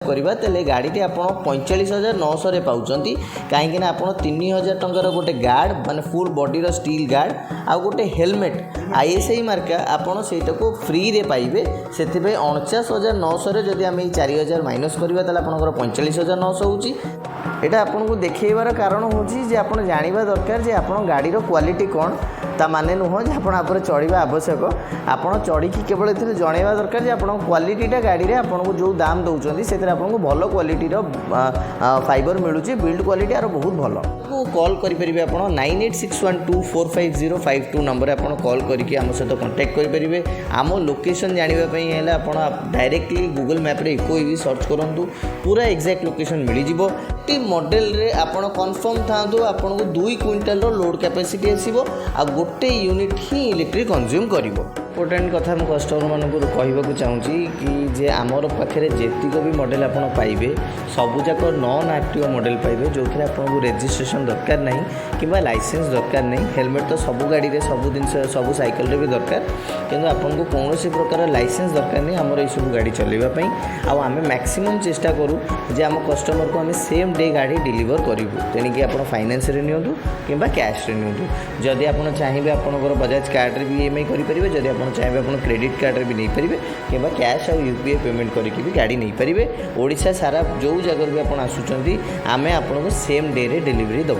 करवा तेल गाड़ी आप 45,900 पाँच कहीं आप 3,000 टंकार गोटे गार्ड माने फुल बॉडी स्टील गार्ड आउ गोटे हेलमेट ISI मार्का आपड़ से फ्री रे पाइबे से 49,900 जदि आम 4,000 माइनस करवा तेल आप 45,900 होची। एटा आपन को देखेबार कारण होची जे आपन जानिबा दरकार जे आपन गाड़ी रो क्वालिटी कोन ता माने नुह जे आपन आपर चढ़ा आवश्यक आपन चढ़ी केवल एथिरे जणैबा दरकार जे आपन क्वालिटीटा गाड़ी रे आपन को जो दाम दउचंदी सेतिर आपन को भलो क्वालिटी रो फाइबर मिलुची बिल्ड क्वालिटी आरो बहुत भलो को कॉल करि परिबे आपन 9861245052 नंबर आपन कॉल करके आम सहित कांटेक्ट करि परिबे। आम लोकेशन जानिबा पई हेला आपन डायरेक्टली गूगल मैप रे इको ईवी सर्च करंतु पूरा एग्जैक्ट लोकेशन मिली जिवो। टी मॉडल रे आपन कंफर्म थांतु आपन को 2 क्विंटल रो लोड कैपेसिटी आसीबो आ गोटे यूनिट ही इलेक्ट्रिक कंज्यूम करिवो। इम्पोर्टेंट कथा मैं कस्टमर मानक कहवाक चाहूँगी कि जे आमर पाखे जेतिक भी मॉडल आप पाइबे सबूक नॉन एक्टिव मॉडल पाइबे जो थे आपको रजिस्ट्रेशन दरकार नहीं कि लाइसेंस दरकार नहीं। हेलमेट तो सब गाड़ी में सब जिन सब साइकिल भी दरकार किंतु आपको कौन प्रकार लाइसेंस दरकार नहीं आमर सब गाड़ी चलवाई आम मैक्सिमम चेष्टा करूँ जे आम कस्टमर को आम सेम डे गाड़ी डिलीवर करूँ तेणिक आप फाइनेंस रे नियंतु कि कैश रे नियंतु। जदि आप चाहिए आपंकर बजाज कार्ड रे भी EMI करेंगे जदि आप चाहिए आप क्रेडिट कार्ड रे भी नहीं पारे कि कैश और UPI पेमेंट करके भी गाड़ी नहीं पारे। ओडिशा सारा जो जगह भी आप आसुँच आम आपको सेम डे रे डिलीवरी देवु।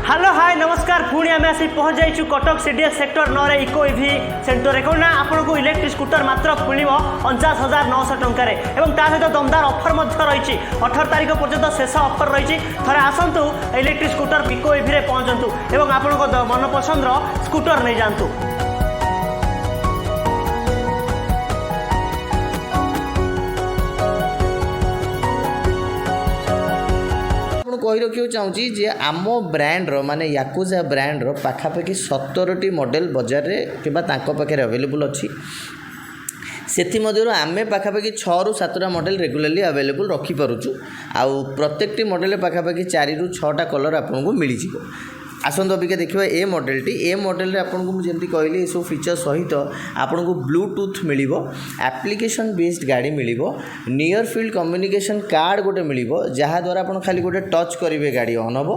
हेलो हाय नमस्कार पुणी आम आसी पहुँच जाइछु कटक CDS सेक्टर 9 रे इको ईवी सेंटर कौन ना आपको इलेक्ट्रिक स्कूटर मात्र मिल 49,900 टंकार एवं ता सहित दमदार ऑफर रही 18 तारीख पर्यंत शेष ऑफर रही। थरे आसतु इलेक्ट्रिक स्कूटर इको ईवी रे पहुँचतु एवं आपन मनपसंद स्कूटर नहीं जातु। कही रखा चाहूँगी जे आम ब्रांड्र माने याकुजा ब्रांड्र पाखापाखि 17टी मॉडल बजार में कि पाखे अवेलेबल अच्छी से आम पाखापाखि 6 ରୁ 7टा मॉडल रेगुलरली अवेलेबल रखिपुँ आउ प्रत्येकटी मॉडल पाखापाखि 4 ରୁ 6टा कलर आपको मिल जाए। आसतु अबिका देखा ए मॉडल आपको मुझे कहली ये सब फीचर सहित आपको ब्लूटूथ मिल एप्लिकेशन बेस्ड गाड़ी मिल नियर फील्ड कम्युनिकेशन कार्ड गोटे मिल जहाद्वारा आप खाली गोटे टच करेंगे गाड़ी ऑन हम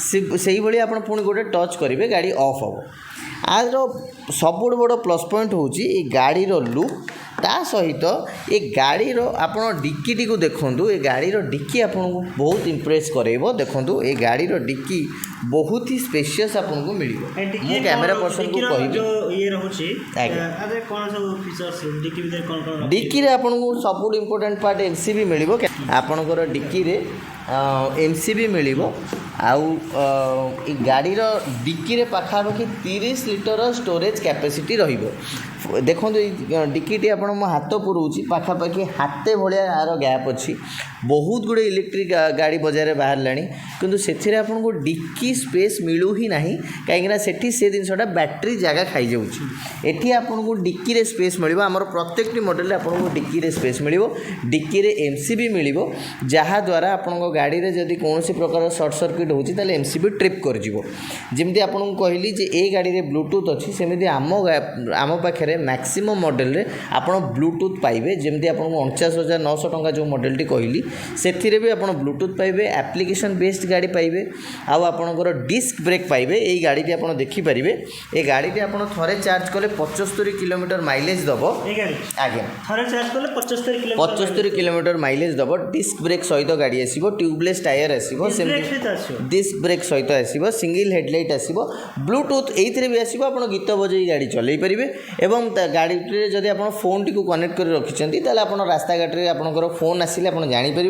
से भाई आप पुणी गोटे टच करेंगे गाड़ी ऑफ हम। आज सब बड़ प्लस पॉइंट हूँ गाड़ी लुक ता सहित ये गाड़ी आप डिक्की को देखूँ ये गाड़ी डिक्की आपको बहुत इम्प्रेस करेब। देखूँ ये गाड़ी डिक्की बहुत ही स्पेशियस आपको मिल कैमेरा पर्सन को कह डिक्की रे आपको सब इम्पोर्टेंट पार्ट MCB मिल आपणकर डिक्की रे MCB मिल आउ गाड़ी डिक्की रे पाखापाखि 30 लिटर स्टोरेज कैपेसिटी रहिबो। देखो डिक्कीटी आप हाथ पुराऊँच पाखापाखि हाथे भाया यार गैप अच्छी बहुत गुड़े इलेक्ट्रिक गाड़ी बजार में बाहर लानी किंतु से आपको डिक्की स्पेस मिलू ही ना कहीं से जिनसा बैटेरी जगह खाई जाऊँगी आपको डिक्की रे स्पेस मिल आमर प्रत्येकटी मॉडल आपको डिक्की रे स्पेस मिल डिक्की रे MCB मिल जहाद्वारा आपको गाड़ी में जदि कौन प्रकार सर्ट सर्किट होती MCB ट्रिप करमती आपको कहली जे ए गाड़ी में ब्लूटूथ अच्छी सेमती आम पाखे मैक्सिमम मॉडल रे आपन ब्लूटूथ पाइबे जमती आपन 49,900 टंका जो मॉडलटी कहली से भी आपन ब्लूटूथ पाइबे एप्लिकेशन बेस्ड गाड़ी पाइबे आउ आपनकर डिस्क ब्रेक पाइबे। ये गाड़ी आपन देखि परिबे ये गाड़ी आपन थरे चार्ज कले 75 किलोमीटर माइलेज दबो। आगे थरे चार्ज कले 75 किलोमीटर माइलेज दबो। डिस्क ब्रेक सहित गाड़ी आसीबो ट्यूबलेस टायर आसीबो डिस्क ब्रेक सहित आसीबो सिंगल हेडलाइट आसीबो ब्लूटूथ एइथरे भी आसीबो आपन गीत बजै गाड़ी चलै परिबे एवं गाड़ी जदि आप फोन टी कनेक्ट कर रखिंट ताल आप रास्ता घाट में आपंकर फोन आसिले आप जानीपर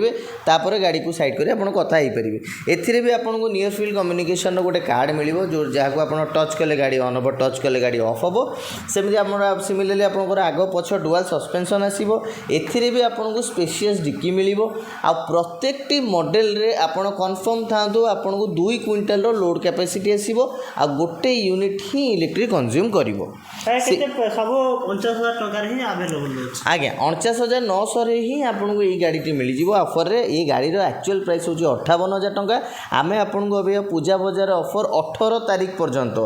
तापर गाड़ी को साइड कर कथा हो पारे। एथिरे भी आपको नियर फील्ड कम्युनिकेशन गोटे कार्ड मिल जो जहाँ आप टच कले गाड़ी ऑन हम टच कले गाड़ी ऑफ हम सेमती आप सिमिलरली आपंकर आग पछ डुआल सस्पेंशन आसो एथिरे भी आपको स्पेशियस डिक्की मिल आ प्रत्येकटी मॉडल रे आपण कन्फर्म थांतु आपको 2 क्विंटल लोड कैपेसिटी आसो आ गोटे यूनिट ही इलेक्ट्रिक कंज्यूम करिवो। ସବୁ 49,000 ଟଙ୍କାରେ ହିଁ ଆଭେଲେବୁଲ୍ ଅଛି। ଆଜ୍ଞା 49,900 ହିଁ ଆପଣଙ୍କୁ ଏଇ ଗାଡ଼ିଟି ମିଳିଯିବ ଅଫରରେ। ଏଇ ଗାଡ଼ିର ଆକ୍ଚୁଆଲ୍ ପ୍ରାଇସ୍ ହେଉଛି 58,000 ଟଙ୍କା। ଆମେ ଆପଣଙ୍କୁ ଏବେ ପୂଜା ବଜାର ଅଫର 18 ତାରିଖ ପର୍ଯ୍ୟନ୍ତ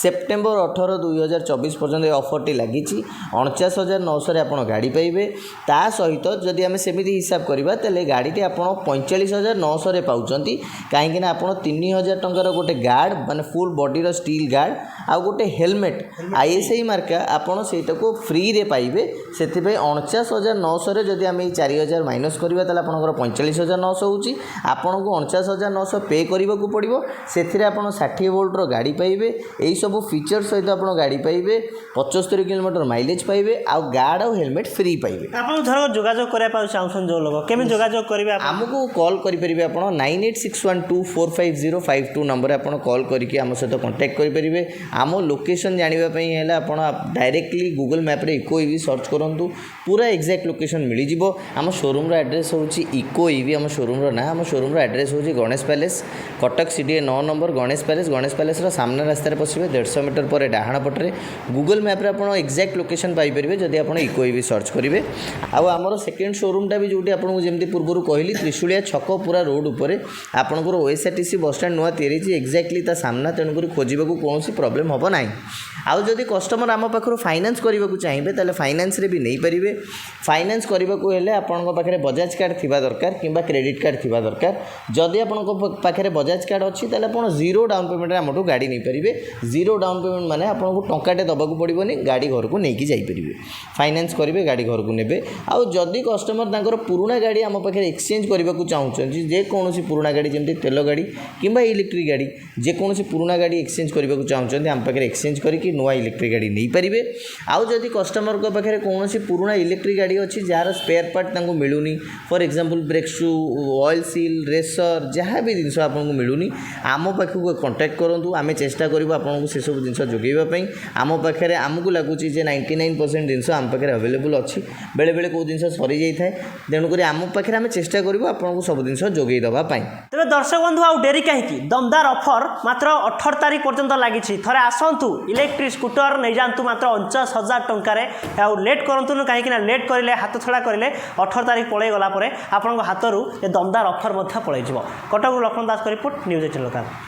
ସେପ୍ଟେମ୍ବର 18, 2024 ପର୍ଯ୍ୟନ୍ତ ଏ ଅଫରଟି ଲାଗିଛି। 49,900ରେ ଆପଣ ଗାଡ଼ି ପାଇବେ। ତା ସହିତ ଯଦି ଆମେ ସେମିତି ହିସାବ କରିବା ତାହେଲେ ଗାଡ଼ିଟି ଆପଣ 45,900ରେ ପାଉଛନ୍ତି। କାହିଁକିନା ଆପଣ 3,000 ଟଙ୍କାର ଗୋଟେ ଗାର୍ଡ଼ ମାନେ ଫୁଲ୍ ବଡ଼ିର ଷ୍ଟିଲ୍ ଗାର୍ଡ଼ ଆଉ ଗୋଟେ ହେଲମେଟ୍ ISI ମାର୍କା ଆପଣ ସେଇଟାକୁ ଫ୍ରିରେ ପାଇବେ। ସେଥିପାଇଁ 49,900ରେ ଯଦି ଆମେ ଏଇ 4,000 ମାଇନସ୍ କରିବା ତାହେଲେ ଆପଣଙ୍କର 45,900 ହେଉଛି। ଆପଣଙ୍କୁ 49,900 ପେ କରିବାକୁ ପଡ଼ିବ। ସେଥିରେ ଆପଣ 60 ଭୋଲ୍ଟର ଗାଡ଼ି ପାଇବେ। ଏହିସବୁ ଫିଚର୍ ସହିତ ଆପଣ ଗାଡ଼ି ପାଇବେ, 75 କିଲୋମିଟର ମାଇଲେଜ୍ ପାଇବେ ଆଉ ଗାର୍ଡ଼ ଆଉ ହେଲମେଟ୍ ଫ୍ରି ପାଇବେ। ଆପଣ ଧର ଯୋଗାଯୋଗ କରିବା ପାଇଁ ଚାହୁଁଛନ୍ତି ଯେଉଁ ଲୋକ କେମିତି ଯୋଗାଯୋଗ କରିବେ? ଆମକୁ କଲ୍ କରିପାରିବେ ଆପଣ 9861245052 ନମ୍ବରରେ ଆପଣ କଲ୍ କରିକି ଆମ ସହିତ କଣ୍ଟାକ୍ଟ କରିପାରିବେ। ଆମ ଲୋକେସନ୍ ଜାଣିବା ପାଇଁ ହେଲେ ଆପଣ ଡାଇରେକ୍ଟଲି ଗୁଗଲ୍ ମ୍ୟାପ୍ରେ ଇକୋ ଇଭି ସର୍ଚ୍ଚ କରନ୍ତୁ, ପୁରା ଏକ୍ଜାକ୍ଟ ଲୋକେସନ୍ ମିଳିଯିବ। ଆମ ଶୋରୁମ୍ର ଆଡ୍ରେସ୍ ହେଉଛି ଇକୋ ଇଭି। ଆମ ଶୋରୁମ୍ର ନାଁ, ଆମ ଶୋରୁମ୍ର ଆଡ୍ରେସ୍ ହେଉଛି Ganesh palace, Cuttack CDA 9 number Ganesh palace. Ganesh ପ୍ୟାଲେସ୍ର ସାମ୍ନା ରାସ୍ତାରେ ପଶିବେ, 150 ମିଟର ପରେ ଡାହାଣ ପଟରେ ଗୁଗଲ୍ ମ୍ୟାପ୍ରେ ଆପଣ ଏକ୍ଜାକ୍ଟ ଲୋକେସନ୍ ପାଇପାରିବେ ଯଦି ଆପଣ ଇକୋ ଇଭି ସର୍ଚ୍ଚ କରିବେ। ଆଉ ଆମର ସେକେଣ୍ଡ ଶୋରୁମ୍ଟା ବି ଯେଉଁଠି ଆପଣଙ୍କୁ ଯେମିତି ପୂର୍ବରୁ କହିଲି ତ୍ରିଶୂଳିଆ ଛକ ପୁରା ରୋଡ଼ ଉପରେ ଆପଣଙ୍କର OSRTC ବସ୍ଷ୍ଟାଣ୍ଡ ନୂଆ ତିଆରି ହେଇଛି ଏକ୍ଜାକ୍ଟଲି ତା ସାମ୍ନା, ତେଣୁକରି ଖୋଜିବାକୁ କୌଣସି ପ୍ରୋବ୍ଲେମ୍ ହେବ ନାହିଁ। ଆଉ ଯଦି କଷ୍ଟମର ଆମ ପାଖରୁ ଫାଇନାନ୍ସ କରିବାକୁ ଚାହିଁବେ ତାହେଲେ ଫାଇନାନ୍ସରେ ବି ନେଇପାରିବେ। ଫାଇନାନ୍ସ କରିବାକୁ ହେଲେ ଆପଣଙ୍କ ପାଖରେ ବଜାଜ କାର୍ଡ଼ ଥିବା ଦରକାର କିମ୍ବା କ୍ରେଡ଼ିଟ୍ କାର୍ଡ଼ ଥିବା ଦରକାର। ଯଦି ଆପଣଙ୍କ ପାଖରେ ବଜାଜ କାର୍ଡ଼ ଅଛି ତାହେଲେ ଆପଣ 0 ଡାଉନ୍ ପେମେଣ୍ଟରେ ଆମଠୁ ଗାଡ଼ି ନେଇପାରିବେ। 0 ଡାଉନ୍ ପେମେଣ୍ଟ ମାନେ ଆପଣଙ୍କୁ ଟଙ୍କାଟେ ଦେବାକୁ ପଡ଼ିବନି, ଗାଡ଼ି ଘରକୁ ନେଇକି ଯାଇପାରିବେ। ଫାଇନାନ୍ସ କରିବେ, ଗାଡ଼ି ଘରକୁ ନେବେ। ଆଉ ଯଦି କଷ୍ଟମର ତାଙ୍କର ପୁରୁଣା ଗାଡ଼ି ଆମ ପାଖରେ ଏକ୍ସଚେଞ୍ଜ କରିବାକୁ ଚାହୁଁଛନ୍ତି, ଯେକୌଣସି ପୁରୁଣା ଗାଡ଼ି ଯେମିତି ତେଲ ଗାଡ଼ି କିମ୍ବା ଇଲେକ୍ଟ୍ରିକ୍ ଗାଡ଼ି, ଯେକୌଣସି ପୁରୁଣା ଗାଡ଼ି ଏକ୍ସଚେଞ୍ଜ କରିବାକୁ ଚାହୁଁଛନ୍ତି ଆମ ପାଖରେ ଏକ୍ସଚେଞ୍ଜ କରିକି ନୂଆ ଇଲେକ୍ଟ୍ରିକ୍ ଗାଡ଼ି ନେଇପାରିବେ। ଆଉ ଯଦି କଷ୍ଟମରଙ୍କ ପାଖରେ କୌଣସି ପୁରୁଣା ଇଲେକ୍ଟ୍ରିକ୍ ଗାଡ଼ି ଅଛି ଯାହାର ସ୍ପେୟାର ପାର୍ଟ ତାଙ୍କୁ ମିଳୁନି, ଫର୍ ଏକ୍ଜାମ୍ପଲ୍ ବ୍ରେକ୍ ସୁ, ଅଏଲ୍ ସିଲ୍, ରେସର, ଯାହା ବି ଜିନିଷ ଆପଣଙ୍କୁ ମିଳୁନି ଆମ ପାଖକୁ କଣ୍ଟାକ୍ଟ କରନ୍ତୁ। ଆମେ ଚେଷ୍ଟା କରିବୁ ଆପଣଙ୍କୁ ସେସବୁ ଜିନିଷ ଯୋଗାଇବା ପାଇଁ। ଆମ ପାଖରେ ଆମକୁ ଲାଗୁଛି ଯେ 99% ଜିନିଷ ଆମ ପାଖରେ ଆଭେଲେବୁଲ୍ ଅଛି। ବେଳେବେଳେ କେଉଁ ଜିନିଷ ସରିଯାଇଥାଏ, ତେଣୁକରି ଆମ ପାଖରେ ଆମେ ଚେଷ୍ଟା କରିବୁ ଆପଣଙ୍କୁ ସବୁ ଜିନିଷ ଯୋଗାଇ ଦେବା ପାଇଁ। ତେବେ ଦର୍ଶକ ବନ୍ଧୁ ଆଉ ଡେରି କାହିଁକି? ଦମଦାର ଅଫର ମାତ୍ର 18 ତାରିଖ ପର୍ଯ୍ୟନ୍ତ ଲାଗିଛି। ଥରେ ଆସନ୍ତୁ, ଇଲେକ୍ଟ୍ରିକ୍ ସ୍କୁଟର ନେଇଯାଆନ୍ତୁ ମାତ୍ର 49,000 ଟଙ୍କାରେ। ଆଉ ଲେଟ୍ କରନ୍ତୁନି, କାହିଁକିନା ଲେଟ୍ କରିଲେ, ହାତ ଛଡ଼ା କରିଲେ 18 ତାରିଖ ପଳେଇ ଗଲା ପରେ ଆପଣଙ୍କ ହାତରୁ ଏ ଦମଦାର ଅଫର ମଧ୍ୟ ପଳେଇଯିବ। କଟକରୁ ଲକ୍ଷ୍ମଣ ଦାସଙ୍କ ରିପୋର୍ଟ, ନ୍ୟୁଜ୍ 18 ଲୋକାଲ।